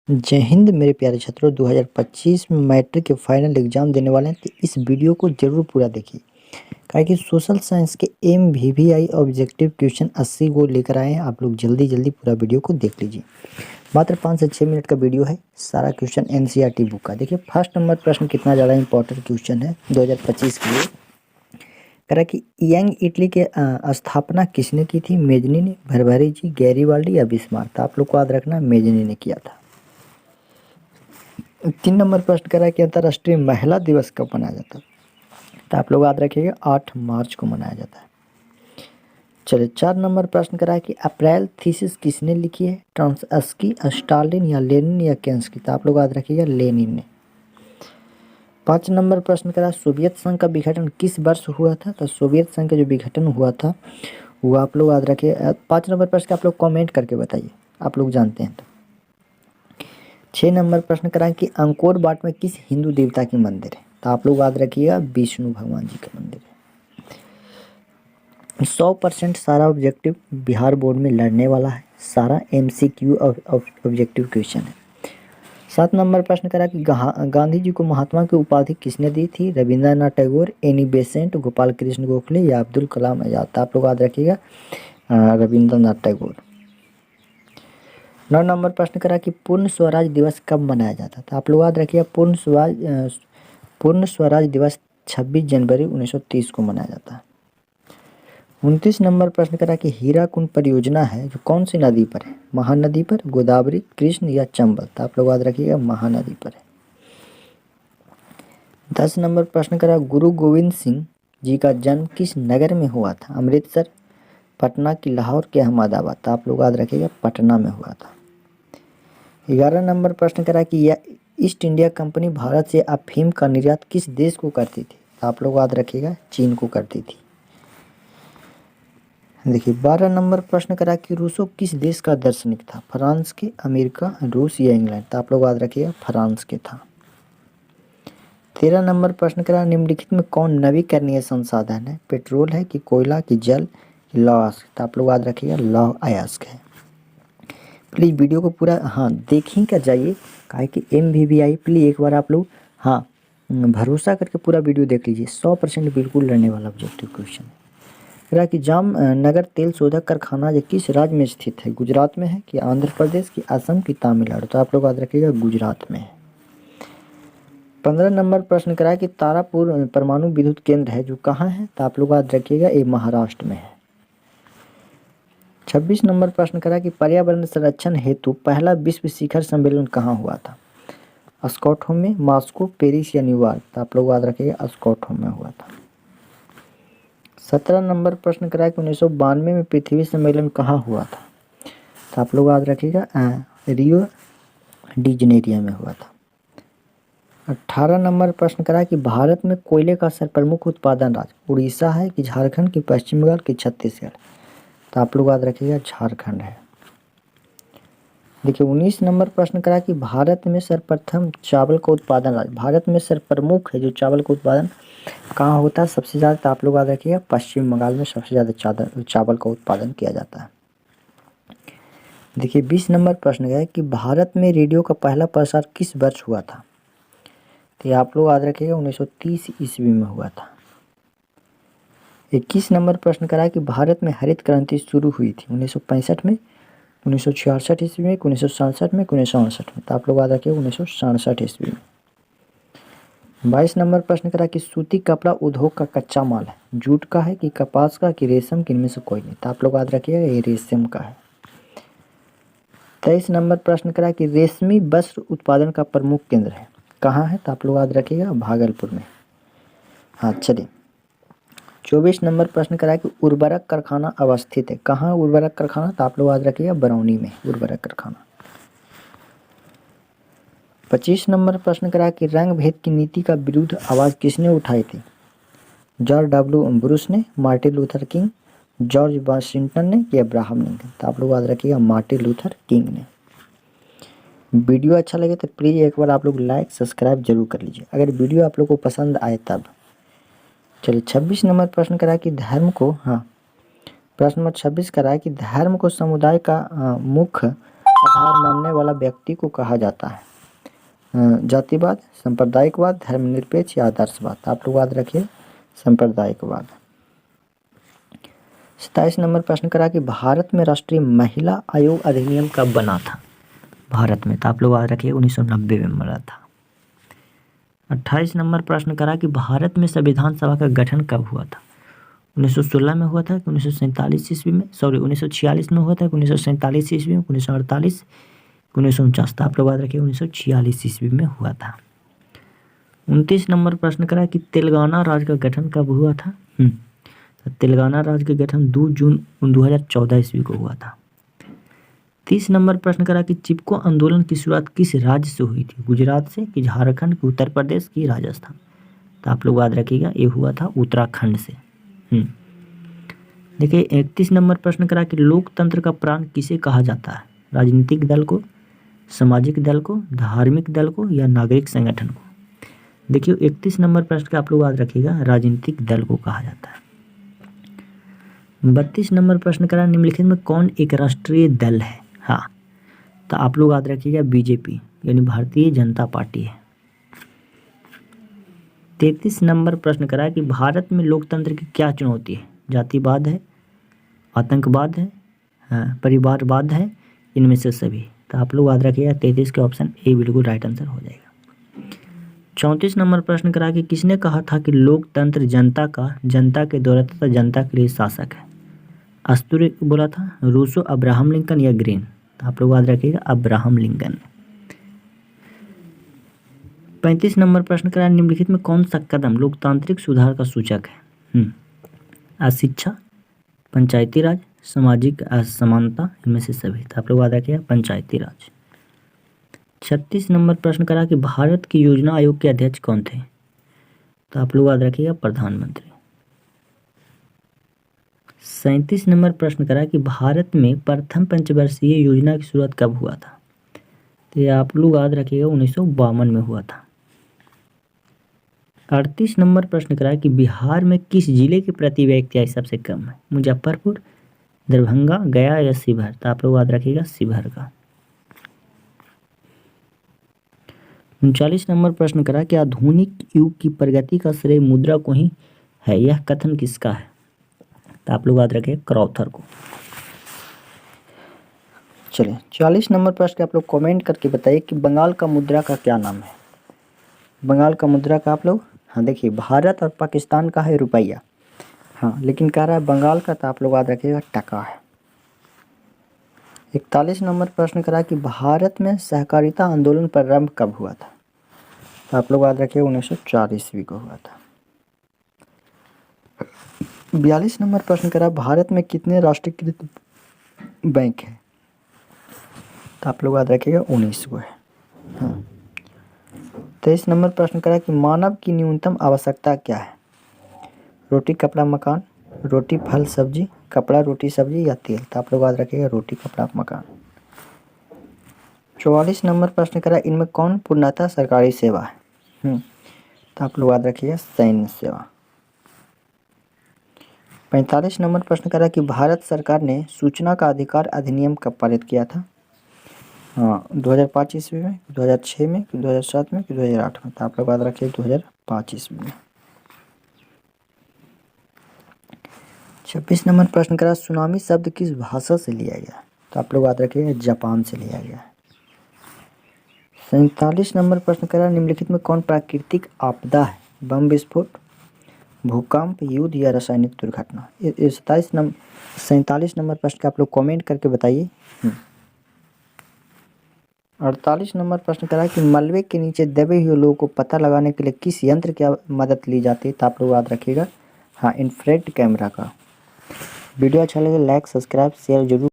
जय हिंद मेरे प्यारे छात्रों। 2025 में मैट्रिक के फाइनल एग्जाम देने वाले हैं, तो इस वीडियो को जरूर पूरा देखिए। काहे कि सोशल साइंस के MVVI ऑब्जेक्टिव क्वेश्चन 80 को लेकर आए हैं। आप लोग जल्दी जल्दी पूरा वीडियो को देख लीजिए। मात्र 5 से 6 मिनट का वीडियो है। सारा क्वेश्चन NCERT बुक का। देखिए फर्स्ट नंबर प्रश्न कितना ज़्यादा इंपॉर्टेंट क्वेश्चन है 2025 के लिए। कह रहा कि यंग इटली के स्थापना किसने की थी? मेजनी ने, भरभरी जी, गैरीवाल्डी या बिस्मार्क? तो आप लोग को याद रखना मेजनी ने किया था। 3 नंबर प्रश्न करा कि अंतर्राष्ट्रीय महिला दिवस कब मनाया जाता है? तो आप लोग याद रखिएगा 8 मार्च को मनाया जाता है। चलिए 4 नंबर प्रश्न करा कि अप्रैल थीसिस किसने लिखी है? ट्रांसस्की, स्टालिन या लेनिन या केंस्की? तो आप लोग याद रखिएगा लेनिन ने। 5 नंबर प्रश्न करा सोवियत संघ का विघटन किस वर्ष हुआ था? तो सोवियत संघ का जो विघटन हुआ था वो आप लोग याद रखिए। 5 नंबर प्रश्न का आप लोग कमेंट करके बताइए, आप लोग जानते हैं तो। 6 नंबर प्रश्न करा कि अंकोर वाट में किस हिंदू देवता की मंदिर है? तो आप लोग याद रखिएगा विष्णु भगवान जी का मंदिर है। 100% सारा ऑब्जेक्टिव बिहार बोर्ड में लड़ने वाला है। सारा MCQ ऑब्जेक्टिव क्वेश्चन है। 7 नंबर प्रश्न करा कि गांधी जी को महात्मा की उपाधि किसने दी थी? रविंद्रनाथ टैगोर, एनी बेसेंट, गोपाल कृष्ण गोखले या अब्दुल कलाम आजाद? तो आप लोग याद रखिएगा रविंद्रनाथ टैगोर। 9 नंबर प्रश्न करा कि पूर्ण स्वराज दिवस कब मनाया जाता था? आप लोग याद रखिए पूर्ण स्वराज दिवस 26 जनवरी 1930 को मनाया जाता है। 29 नंबर प्रश्न करा कि हीराकुंड परियोजना है जो कौन सी नदी पर है? महानदी पर, गोदावरी, कृष्ण या चंबल? तो आप लोग याद रखिएगा महानदी पर है। 10 नंबर प्रश्न करा गुरु गोविंद सिंह जी का जन्म किस नगर में हुआ था? अमृतसर, पटना की लाहौर के अहमदाबाद? तो आप लोग याद रखिएगा पटना में हुआ था। 11 नंबर प्रश्न करा कि यह ईस्ट इंडिया कंपनी भारत से अफीम का निर्यात किस देश को करती थी? तो आप लोग याद रखिएगा चीन को करती थी। देखिए 12 नंबर प्रश्न करा कि रूसो किस देश का दार्शनिक था? फ्रांस के, अमेरिका, रूस या इंग्लैंड? तो आप लोग याद रखिएगा फ्रांस के था। 13 नंबर प्रश्न करा निम्नलिखित में कौन नवीकरणीय संसाधन है? पेट्रोल है कि कोयला की जल कि लौह अयस्क? तो आप लोग याद रखिएगा लौह अयस्क है। प्लीज़ वीडियो को पूरा देखिए क्या जाइए, काहे कि MVVI प्लीज़ एक बार आप लोग भरोसा करके पूरा वीडियो देख लीजिए। 100% बिल्कुल लड़ने वाला ऑब्जेक्टिव क्वेश्चन है। कह कि जामनगर तेल शोधक कारखाना ये किस राज्य में स्थित है? गुजरात में है कि आंध्र प्रदेश की असम की तमिलनाडु? तो आप लोग याद रखिएगा गुजरात में है। 15 नंबर प्रश्न करा कि तारापुर परमाणु विद्युत केंद्र है जो कहाँ है? तो आप लोग याद रखिएगा ये महाराष्ट्र में है। 26 नंबर प्रश्न करा कि पर्यावरण संरक्षण हेतु पहला विश्व शिखर सम्मेलन कहाँ हुआ था? स्टॉकहोम में, मॉस्को, पेरिस या न्यूयॉर्क? तो आप लोग याद रखिएगा स्टॉकहोम में हुआ था। 17 नंबर प्रश्न करा कि 1992 में पृथ्वी सम्मेलन कहाँ हुआ था? तो आप लोग याद रखिएगा रियो डी जनेरियो में हुआ था। 18 नंबर प्रश्न करा कि भारत में कोयले का सर्वप्रमुख उत्पादन राज्य उड़ीसा है कि झारखंड की पश्चिम बंगाल की छत्तीसगढ़? तो आप लोग याद रखिएगा झारखंड है। देखिए 19 नंबर प्रश्न करा कि भारत में सर्वप्रथम चावल का उत्पादन राज्य, भारत में सर्वप्रमुख है जो चावल का उत्पादन कहाँ होता है सबसे ज़्यादा? तो आप लोग याद रखिएगा पश्चिम बंगाल में सबसे ज़्यादा चावल का उत्पादन किया जाता है। देखिए 20 नंबर प्रश्न है कि भारत में रेडियो का पहला प्रसार किस वर्ष हुआ था? तो आप लोग याद रखिएगा 1930 ईस्वी में हुआ था। 21 नंबर प्रश्न करा कि भारत में हरित क्रांति शुरू हुई थी 1965 में, 1966 ईस्वी में, 1967 में, 1968 में? तो आप लोग याद रखिए 1967 ईस्वी में। 22 नंबर प्रश्न करा कि सूती कपड़ा उद्योग का कच्चा माल है जूट का है कि कपास का कि रेशम की? इनमें से कोई नहीं। तो आप लोग याद रखिएगा ये रेशम का है। 23 नंबर प्रश्न करा कि रेशमी वस्त्र उत्पादन का प्रमुख केंद्र है कहाँ है? तो आप लोग याद रखिएगा भागलपुर में। हाँ चलिए 24 नंबर प्रश्न करा कि उर्वरक कारखाना अवस्थित है कहाँ? उर्वरक कारखाना? तो आप लोग याद रखिएगा बरौनी में उर्वरक कारखाना। 25 नंबर प्रश्न करा कि रंग भेद की नीति का विरुद्ध आवाज़ किसने उठाई थी? जॉर्ज W बुश ने, Martin Luther king, George Washington ने या अब्राहम लिंकन? तो आप लोग याद रखिएगा मार्टिन लूथर किंग ने। वीडियो अच्छा लगे तो प्लीज़ एक बार आप लोग लाइक सब्सक्राइब जरूर कर लीजिए, अगर वीडियो आप लोग को पसंद आए तब। चलिए 26 नंबर प्रश्न करा कि धर्म को प्रश्न नंबर 26 करा कि धर्म को समुदाय का मुख्य आधार मानने वाला व्यक्ति को कहा जाता है? जातिवाद, सांप्रदायिकवाद, धर्मनिरपेक्ष या आदर्शवाद? आप लोग याद रखिए सांप्रदायिकवाद। 27 नंबर प्रश्न करा कि भारत में राष्ट्रीय महिला आयोग अधिनियम कब बना था? भारत में, तो आप लोग याद रखिए 1990 में बना था। 28 नंबर प्रश्न करा कि भारत में संविधान सभा का गठन कब हुआ था? 1916 में हुआ था कि 1947 ईस्वी में, 1946 में हुआ था कि 1947 ईस्वी में, 1948, 1949? तो आप लोग याद रखिए 1946 ईस्वी में हुआ था। 29 नंबर प्रश्न करा कि तेलंगाना राज्य का गठन कब हुआ था? तो तेलंगाना राज्य का गठन 2 जून 2014 ईस्वी को हुआ था। 30 नंबर प्रश्न करा कि चिपको आंदोलन की शुरुआत किस राज्य से हुई थी? गुजरात से कि झारखंड की, उत्तर प्रदेश की, राजस्थान? तो आप लोग याद रखिएगा ये हुआ था उत्तराखंड से। देखिए 31 नंबर प्रश्न करा कि लोकतंत्र का प्राण किसे कहा जाता है? राजनीतिक दल को, सामाजिक दल को, धार्मिक दल को या नागरिक संगठन को? देखिए 31 नंबर प्रश्न का आप लोग याद रखिएगा राजनीतिक दल को कहा जाता है। 32 नंबर प्रश्न करा निम्नलिखित में कौन एक राष्ट्रीय दल है? हाँ, तो आप लोग याद रखिएगा बीजेपी यानी भारतीय जनता पार्टी है। 33 नंबर प्रश्न करा कि भारत में लोकतंत्र की क्या चुनौती है? जातिवाद है, आतंकवाद है, परिवारवाद है, इनमें से सभी? तो आप लोग याद रखिएगा 33 के ऑप्शन ए बिल्कुल राइट आंसर हो जाएगा। 34 नंबर प्रश्न करा कि किसने कहा था कि लोकतंत्र जनता के द्वारा तथा जनता के लिए शासक है? अस्तुरे बोला था, रूसो, अब्राहम लिंकन या ग्रीन? तो आप लोग याद रखिएगा अब्राहम लिंकन। 35 नंबर प्रश्न करा निम्नलिखित में कौन सा कदम लोकतांत्रिक सुधार का सूचक है? अशिक्षा, पंचायती राज, सामाजिक असमानता, इनमें से सभी? तो आप लोग याद रखिएगा पंचायती राज। 36 नंबर प्रश्न करा कि भारत की योजना आयोग के अध्यक्ष कौन थे? तो आप लोग याद रखिएगा प्रधानमंत्री। 37 नंबर प्रश्न करा कि भारत में प्रथम पंचवर्षीय योजना की शुरुआत कब हुआ था? तो ये आप लोग याद रखिएगा 1952 में हुआ था। 38 नंबर प्रश्न करा कि बिहार में किस जिले की प्रति व्यक्ति आय सबसे कम है? मुजफ्फरपुर, दरभंगा, गया या शिवहर? तो आप लोग याद रखिएगा शिवहर का। 39 नंबर प्रश्न करा कि आधुनिक युग की प्रगति का श्रेय मुद्रा को ही है, यह कथन किसका है? तो आप लोग याद रखिए क्रॉथर को। चलिए 40 नंबर प्रश्न आप लोग कमेंट करके बताइए कि बंगाल का मुद्रा का क्या नाम है? बंगाल का मुद्रा का आप लोग, हाँ देखिए भारत और पाकिस्तान का है रुपया, हाँ लेकिन कह रहा है बंगाल का, तो आप लोग याद रखिएगा टका है। 41 नंबर प्रश्न करा कि भारत में सहकारिता आंदोलन प्रारंभ कब हुआ था? तो आप लोग याद रखिए 1904 ईस्वी को हुआ था। 42 नंबर प्रश्न करा भारत में कितने राष्ट्रीयकृत बैंक हैं? तो आप लोग याद रखिएगा 19 को है। हाँ 23 नंबर प्रश्न करा कि मानव की न्यूनतम आवश्यकता क्या है? रोटी, कपड़ा, मकान, रोटी, फल, सब्जी, कपड़ा, रोटी, सब्जी या तेल? तो आप लोग याद रखिएगा रोटी, कपड़ा, मकान। 44 नंबर प्रश्न करा इनमें कौन पूर्णतः सरकारी सेवा है? तो आप लोग याद रखिएगा सैन्य सेवा। 45 नंबर प्रश्न करा कि भारत सरकार ने सूचना का अधिकार अधिनियम कब पारित किया था? हाँ 2005 ईस्वी में, 2006 में, 2007 में, 2008 में? तो आप लोग याद रखिए 2005 ईस्वी में। 26 नंबर प्रश्न करा सुनामी शब्द किस भाषा से लिया गया? तो आप लोग याद रखिए जापान से लिया गया। 47 नंबर प्रश्न करा निम्नलिखित में कौन प्राकृतिक आपदा है? बम विस्फोट, भूकंप, युद्ध या रासायनिक दुर्घटना? 47 नंबर प्रश्न का आप लोग कमेंट करके बताइए। 48 नंबर प्रश्न करा कि मलबे के नीचे दबे हुए लोगों को पता लगाने के लिए किस यंत्र की मदद ली जाती है? तो आप लोग याद रखिएगा हाँ इंफ्रारेड कैमरा का। वीडियो अच्छा लगे लाइक, सब्सक्राइब, शेयर जरूर।